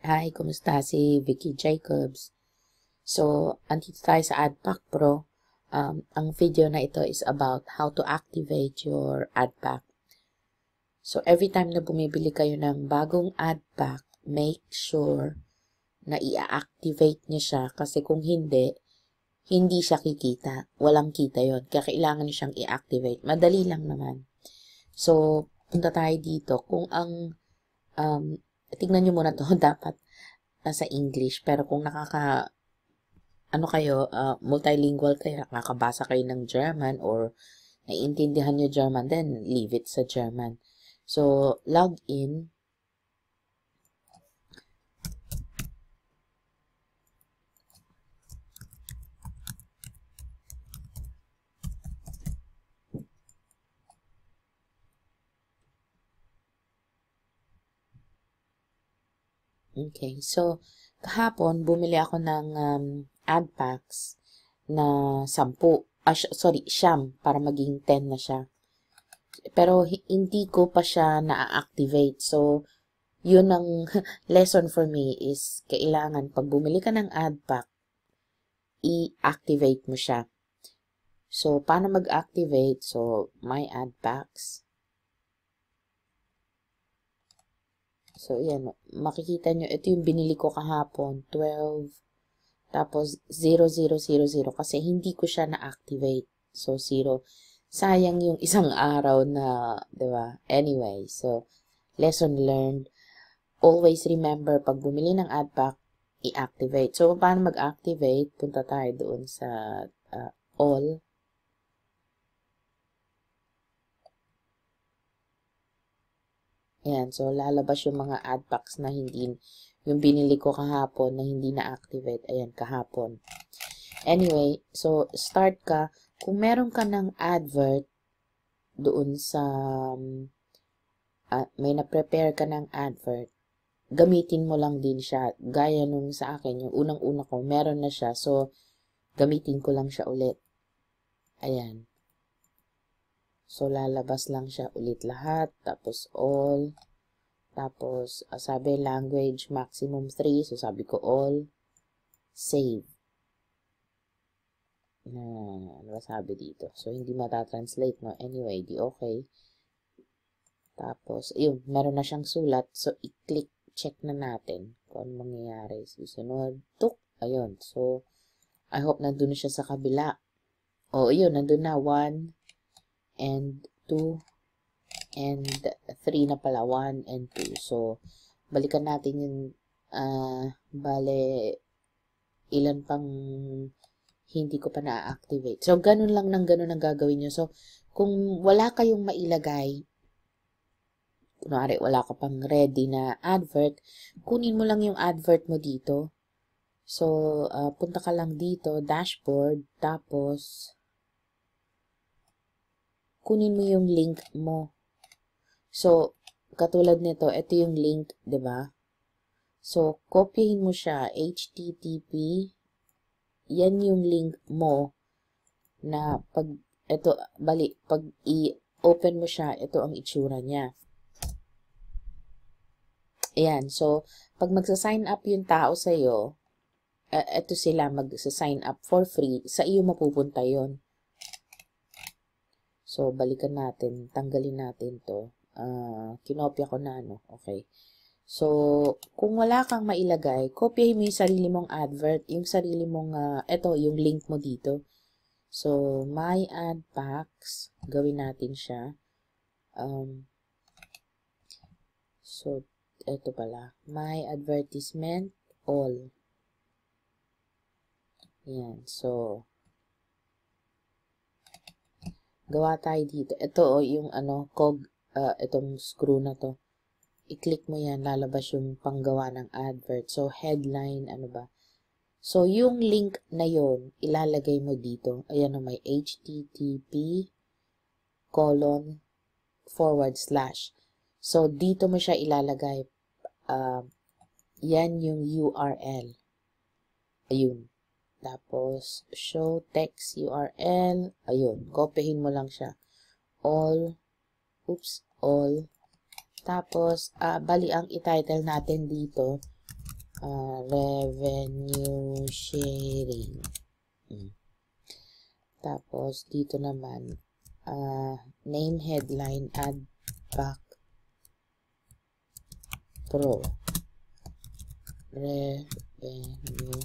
Hi, kumusta? Si Vicky Jacobs. So, andito tayo sa AdPack Pro. Ang video na ito is about how to activate your AdPack. So, every time na bumibili kayo ng bagong AdPack, make sure na i-activate niyo siya kasi kung hindi siya kikita. Walang kita yon. Kaya kailangan niyo siyang i-activate. Madali lang naman. So, punta tayo dito. Kung ang, tignan niyo muna to, dapat nasa English. Pero kung multilingual kayo, nakakabasa kayo ng German or naiintindihan nyo German, then leave it sa German. So, log in. Okay, so, kahapon, bumili ako ng AdPacks na 10. Siyam, para maging 10 na siya. Pero, hindi ko pa siya na-activate. So, yun ang lesson for me is, kailangan, pag bumili ka ng AdPack, i-activate mo siya. So, paano mag-activate? So, my AdPacks. So, yan. Makikita nyo, ito yung binili ko kahapon, 12, tapos 0000, kasi hindi ko siya na-activate. So, 0. Sayang yung isang araw na, diba? Anyway, so, lesson learned. Always remember, pag bumili ng AdPack, i-activate. So, paano mag-activate? Punta tayo doon sa all. Ayan, so lalabas yung mga AdPacks na hindi, yung binili ko kahapon na hindi na-activate. Ayan, kahapon. Anyway, so start ka. Kung meron ka ng advert doon sa, may na-prepare ka ng advert, gamitin mo lang din siya. Gaya nung sa akin, yung unang-una ko, meron na siya. So, gamitin ko lang siya ulit. Ayan. So, lalabas lang siya ulit lahat. Tapos, all. Tapos, sabi, language, maximum 3. So, sabi ko, all. Save. Ano ba sabi dito? So, hindi matatranslate, no? Anyway, di okay. Tapos, yun, meron na siyang sulat. So, i-click, check na natin kung ano mangyayari. Susunod, tuk. Ayun. So, I hope nandun na siya sa kabila. O, yun, nandun na. 1 and 2 and 3 na pala. 1 and 2. So, balikan natin yung bale, ilan pang hindi ko pa na-activate. So, ganun lang ng ganun ang gagawin nyo. So, kung wala kayong mailagay, kunwari wala ka pang ready na advert, kunin mo lang yung advert mo dito. So, punta ka lang dito, dashboard, tapos, kunin mo yung link mo. So, katulad nito, ito yung link, 'di ba? So, kopyahin mo siya, HTTP, yan yung link mo na pag i-open mo siya, ito ang itsura niya. Ayan, so, pag magsa-sign up yung tao sa'yo, ito sila magsa-sign up for free, sa iyo mapupunta yon. So, balikan natin, tanggalin natin to. Kinopya ko na, no? Okay. So, kung wala kang mailagay, kopyahin mo yung sarili mong advert, yung sarili mong, ito, yung link mo dito. So, my AdPacks, gawin natin siya. So, ito pala, my advertisement, all. Yan, so, gawa tayo dito. Ito, yung itong screw na to. I-click mo yan, lalabas yung panggawa ng advert. So, headline, ano ba? So, yung link na yon ilalagay mo dito. Ayan o, may http:// So, dito mo siya ilalagay. Yan yung URL. Ayun. Tapos, show text URL. Ayun. Kopyahin mo lang siya. All. Tapos, bali ang i-title natin dito, revenue sharing. Tapos, dito naman, name headline, AdPack Pro. Revenue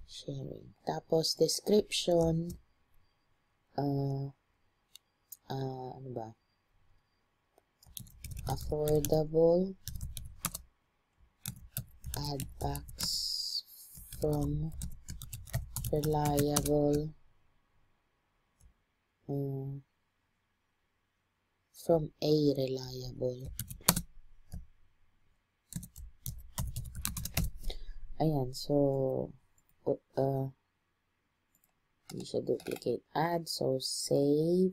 sharing. Tapos, description, ano ba? Affordable AdPacks from reliable from a reliable. Ayan, so hindi siya duplicate ad, so save.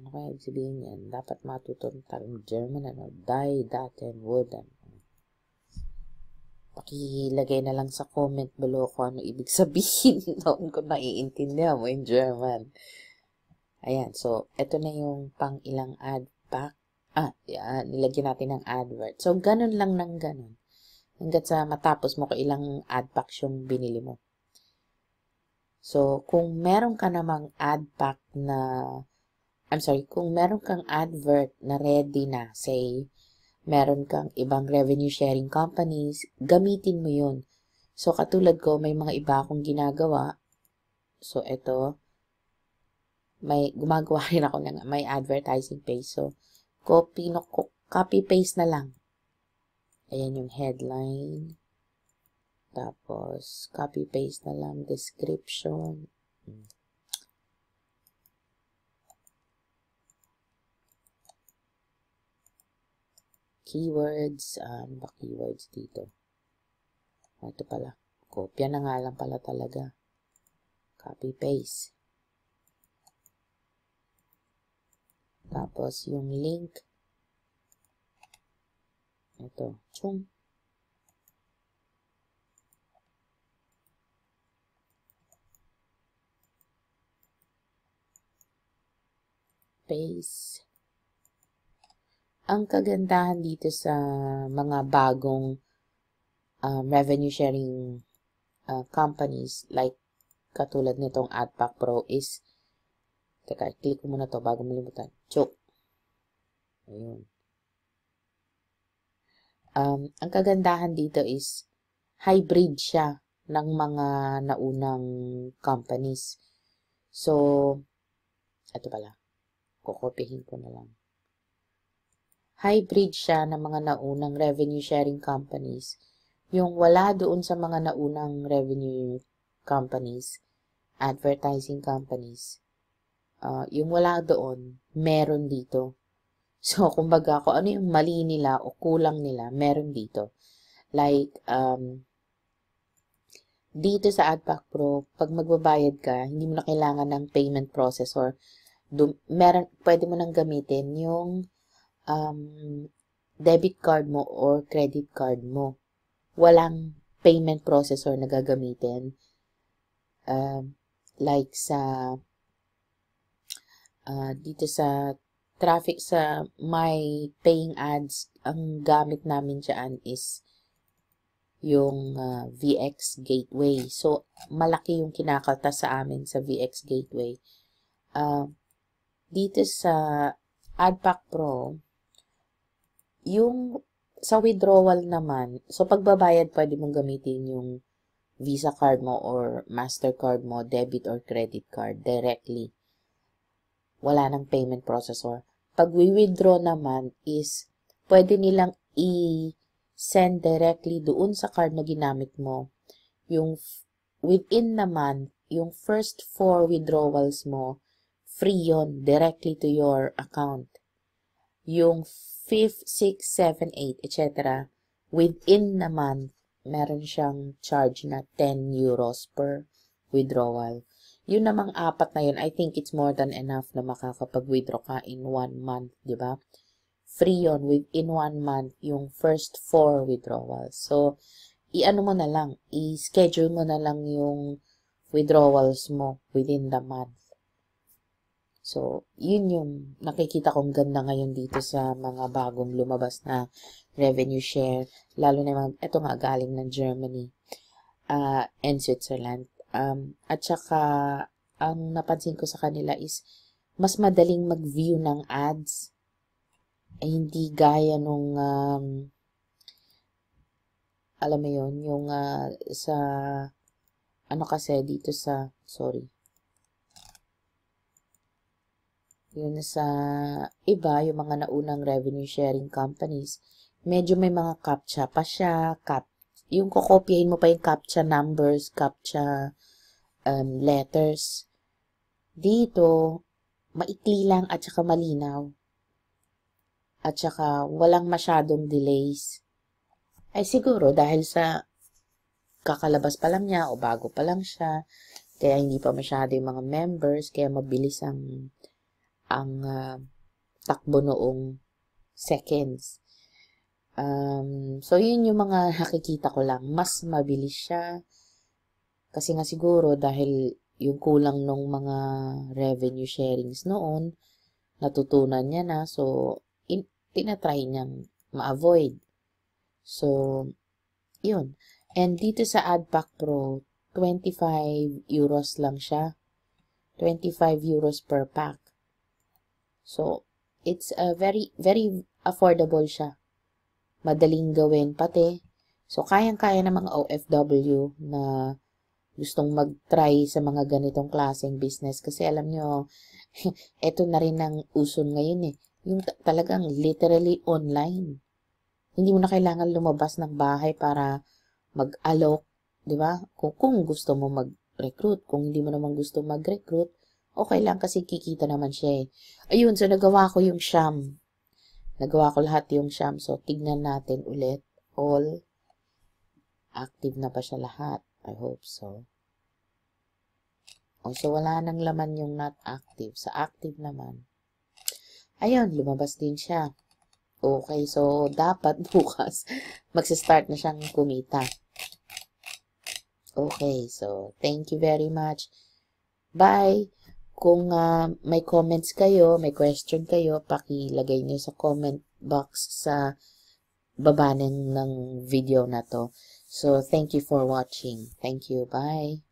Ano kaya ibig sabihin yan? Dapat matutunan tayong German, die, daten, wooden. Pakilagay na lang sa comment below kung ano ibig sabihin noon kung naiintindihan mo in German. Ayan, so, ito na yung pang ilang ad pack. Yan, nilagyan natin ng advert. So, ganun lang ng ganun. Hanggat sa matapos mo kung ilang ad packs yung binili mo. So, kung meron ka namang ad pack na, kung meron kang advert na ready na, say, meron kang ibang revenue sharing companies, gamitin mo yun. So, katulad ko, may mga iba akong ginagawa. So, ito, gumagawa rin ako ng may advertising page. So, copy-paste na lang. Ayan yung headline. Tapos, copy-paste na lang, description. Keywords. Ano ba keywords dito? Ito pala. Kopya na nga lang pala talaga. Copy-paste. Tapos, yung link. Ito. Chung. Paste. Ang kagandahan dito sa mga bagong revenue sharing companies like katulad nitong AdPack Pro is, teka, click ko muna to bago malimutan. Choke. Ayun. Ang kagandahan dito is hybrid siya ng mga naunang companies. So, ito pala. Kukopihin ko na lang. Hybrid siya ng mga naunang revenue sharing companies. Yung wala doon sa mga naunang revenue companies, advertising companies, yung wala doon, meron dito. So, kumbaga, kung ano yung mali nila o kulang nila, meron dito. Like, dito sa AdPack Pro, pag magbabayad ka, hindi mo na kailangan ng payment processor. Pwede mo nang gamitin yung debit card mo or credit card mo. Walang payment processor na gagamitin. Like sa dito sa traffic sa my paying ads, ang gamit namin dyan is yung VX Gateway. So, malaki yung kinakaltas sa amin sa VX Gateway. Dito sa AdPack Pro, yung sa withdrawal naman, so pagbabayad, pwede mong gamitin yung Visa card mo or Mastercard mo, debit or credit card directly. Wala nang payment processor. Pag withdraw naman is, pwede nilang i-send directly doon sa card na ginamit mo. Yung within naman, yung first 4 withdrawals mo, free yon directly to your account. Yung 5th, 6th, 7th, 8th, etc. within naman, meron siyang charge na 10 euros per withdrawal. Yun namang 4 na yun, I think it's more than enough na makakapag-withdraw ka in 1 month, di ba? Free yun within 1 month yung first 4 withdrawals. So, i-ano mo na lang, i-schedule mo na lang yung withdrawals mo within the month. So, yun yung nakikita kong ganda ngayon dito sa mga bagong lumabas na revenue share. Lalo na yung, ito nga, galing ng Germany and Switzerland. At saka, ang napansin ko sa kanila is, mas madaling mag-view ng ads. Hindi gaya nung, alam mo yun, yung sa, ano kasi dito sa, sorry, yun sa iba, yung mga naunang revenue sharing companies, medyo may mga CAPTCHA pa siya, yung kokopyahin mo pa yung CAPTCHA numbers, CAPTCHA letters. Dito, maikli lang at saka malinaw. At saka walang masyadong delays. Ay siguro dahil sa kakalabas pa lang niya o bago pa lang siya, kaya hindi pa masyado yung mga members, kaya mabilis ang takbo noong seconds. So, yun yung mga nakikita ko lang. Mas mabilis siya. Kasi nga siguro dahil yung kulang nung mga revenue sharings noon, natutunan niya na. So, tinatry niyang ma-avoid. So, yun. And dito sa AdPack Pro, 25 euros lang siya. 25 euros per pack. So, it's a very, very affordable siya. Madaling gawin pati. So, kayang-kaya ng mga OFW na gustong mag-try sa mga ganitong klaseng business. Kasi alam nyo, eto na rin ang uso ngayon eh. Yung talagang literally online. Hindi mo na kailangan lumabas ng bahay para mag-alok. Diba? Kung gusto mo mag-recruit, kung hindi mo naman gusto mag-recruit, okay lang kasi kikita naman siya eh. Ayun, so nagawa ko yung sham. Nagawa ko lahat yung sham. So, tignan natin ulit. All active na pa siya lahat. I hope so. O, so wala nang laman yung not active. Sa active naman. Ayun, lumabas din siya. Okay, so dapat bukas magsa-start na siyang kumita. Okay, so thank you very much. Bye! Kung may comments kayo, may question kayo, pakilagay niyo sa comment box sa baba ng video na to. So, thank you for watching. Thank you. Bye!